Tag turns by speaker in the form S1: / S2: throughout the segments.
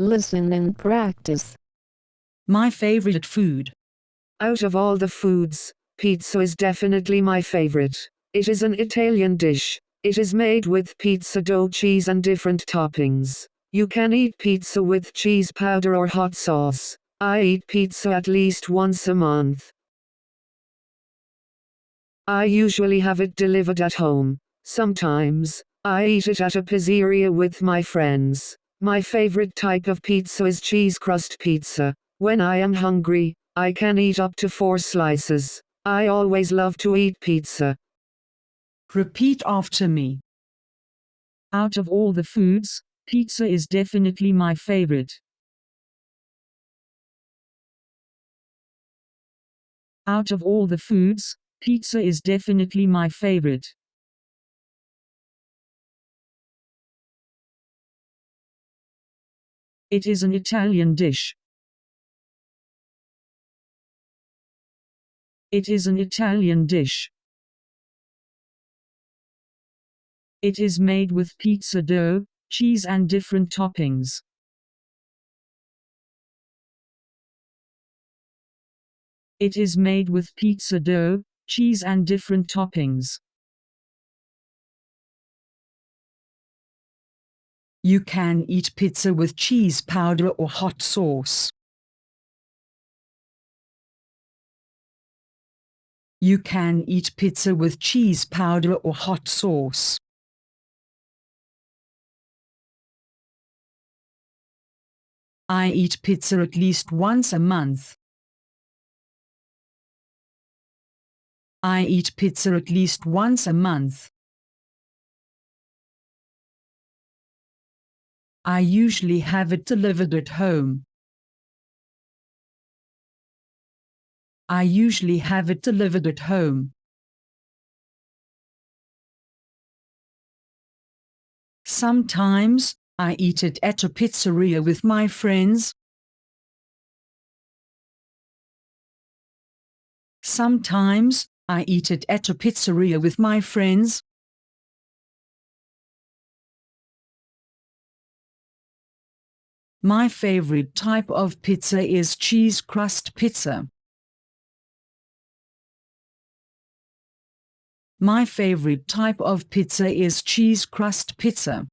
S1: Listen and practice.
S2: My favorite food.
S3: Out of all the foods, pizza is definitely my favorite. It is an Italian dish. It is made with pizza dough, cheese and different toppings. You can eat pizza with cheese powder or hot sauce. I eat pizza at least once a month. I usually have it delivered at home. Sometimes, I eat it at a pizzeria with my friends. My favorite type of pizza is cheese crust pizza. When I am hungry, I can eat up to 4 slices. I always love to eat pizza.
S2: Repeat after me. Out of all the foods, pizza is definitely my favorite. Out of all the foods, pizza is definitely my favorite. It is an Italian dish. It is an Italian dish. It is made with pizza dough, cheese and different toppings. It is made with pizza dough, cheese and different toppings. You can eat pizza with cheese powder or hot sauce. You can eat pizza with cheese powder or hot sauce. I eat pizza at least once a month. I eat pizza at least once a month. I usually have it delivered at home. I usually have it delivered at home. Sometimes, I eat it at a pizzeria with my friends. Sometimes, I eat it at a pizzeria with my friends. My favorite type of pizza is cheese crust pizza. My favorite type of pizza is cheese crust pizza.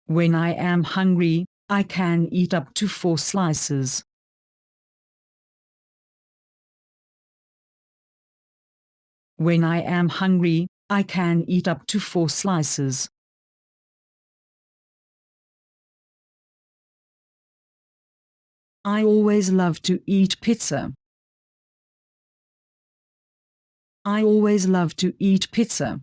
S2: When I am hungry, I can eat up to 4 slices. When I am hungry, I can eat up to 4 slices. I always love to eat pizza. I always love to eat pizza.